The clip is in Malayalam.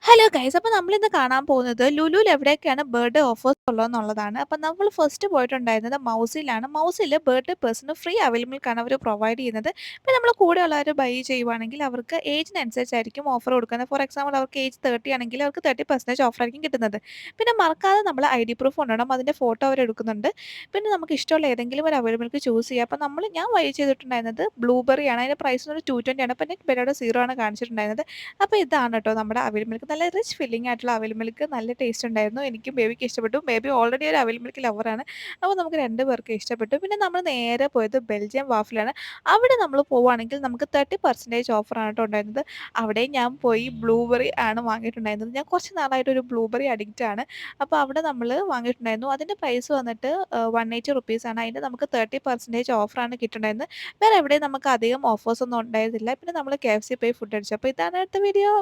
ഹലോ ഗൈസ് അപ്പോൾ നമ്മളിന്ന് കാണാൻ പോകുന്നത് ലുലുവിൽ എവിടെയൊക്കെയാണ് ബർത്ത്ഡേ ഓഫേഴ്സ് ഉള്ളതെന്നുള്ളതാണ്. അപ്പോൾ നമ്മൾ ഫസ്റ്റ് പോയിട്ടുണ്ടായിരുന്നത് മൗസിലാണ്. മൗസിൽ ബർത്ത്ഡേ പേഴ്സണ് ഫ്രീ അവൈലബിൾ മിൽക്കാണ് അവർ പ്രൊവൈഡ് ചെയ്യുന്നത്. ഇപ്പോൾ നമ്മൾ കൂടെയുള്ളവർ ബൈ ചെയ്യുവാണെങ്കിൽ അവർക്ക് ഏജിനനുസരിച്ചായിരിക്കും ഓഫർ കൊടുക്കുന്നത്. ഫോർ എക്സാമ്പിൾ അവർക്ക് ഏജ് 30 ആണെങ്കിൽ അവർക്ക് 30% ഓഫർ ആയിരിക്കും കിട്ടുന്നത്. പിന്നെ മറക്കാതെ നമ്മൾ ID പ്രൂഫ് കൊണ്ടുവരണം. അതിൻ്റെ ഫോട്ടോ അവർ എടുക്കുന്നുണ്ട്. പിന്നെ നമുക്ക് ഇഷ്ടമുള്ള ഏതെങ്കിലും ഒരു അവൈലബിൾ മിൽക്ക് ചൂസ് ചെയ്യുക. അപ്പോൾ ഞാൻ ബൈ ചെയ്തിട്ടുണ്ടായിരുന്നത് ബ്ലൂബെറി ആണ്. അതിൻ്റെ പ്രൈസ് ഒരു 220 ആണ്. അപ്പോൾ നെറ്റ് ബിലോടെ 0 ആണ് കാണിച്ചിട്ടുണ്ടായിരുന്നത്. അപ്പോൾ ഇതാണ് കേട്ടോ നമ്മുടെ അവിൽ മിൽക്ക്. നല്ല റിച്ച് ഫില്ലിംഗ് ആയിട്ടുള്ള അവിൽ മിൽക്ക്. നല്ല ടേസ്റ്റ് ഉണ്ടായിരുന്നു. എനിക്കും ബേബിക്ക് ഇഷ്ടപ്പെട്ടു. ബേബി ഓൾറെഡി ഒരു അവിൽ മിൽക്ക് ലവറാണ്. അപ്പോൾ നമുക്ക് 2 പേർക്കും ഇഷ്ടപ്പെട്ടു. പിന്നെ നമ്മൾ നേരെ പോയത് ബെൽജിയം വാഫിലാണ്. അവിടെ നമ്മൾ പോവുകയാണെങ്കിൽ നമുക്ക് 30% ഓഫറാണ് കേട്ടോ ഉണ്ടായിരുന്നത്. അവിടെയും ഞാൻ പോയി ബ്ലൂബെറി ആണ് വാങ്ങിയിട്ടുണ്ടായിരുന്നത്. ഞാൻ കുറച്ച് നാളായിട്ട് ഒരു ബ്ലൂബെറി അഡിക്റ്റ് ആണ്. അപ്പോൾ അവിടെ നമ്മൾ വാങ്ങിയിട്ടുണ്ടായിരുന്നു. അതിൻ്റെ പ്രൈസ് വന്നിട്ട് 180 റുപ്പീസാണ്. അതിൻ്റെ നമുക്ക് 30% ഓഫറാണ് കിട്ടുന്നുണ്ടായിരുന്നത്. വേറെ എവിടെയും നമുക്ക് അധികം ഓഫേഴ്സ് ഒന്നും ഉണ്ടായിരുന്നില്ല. പിന്നെ നമ്മൾ KFC പോയി ഫുഡ് അടിച്ചു. അപ്പോൾ ഇതാണ് അടുത്ത വീഡിയോ.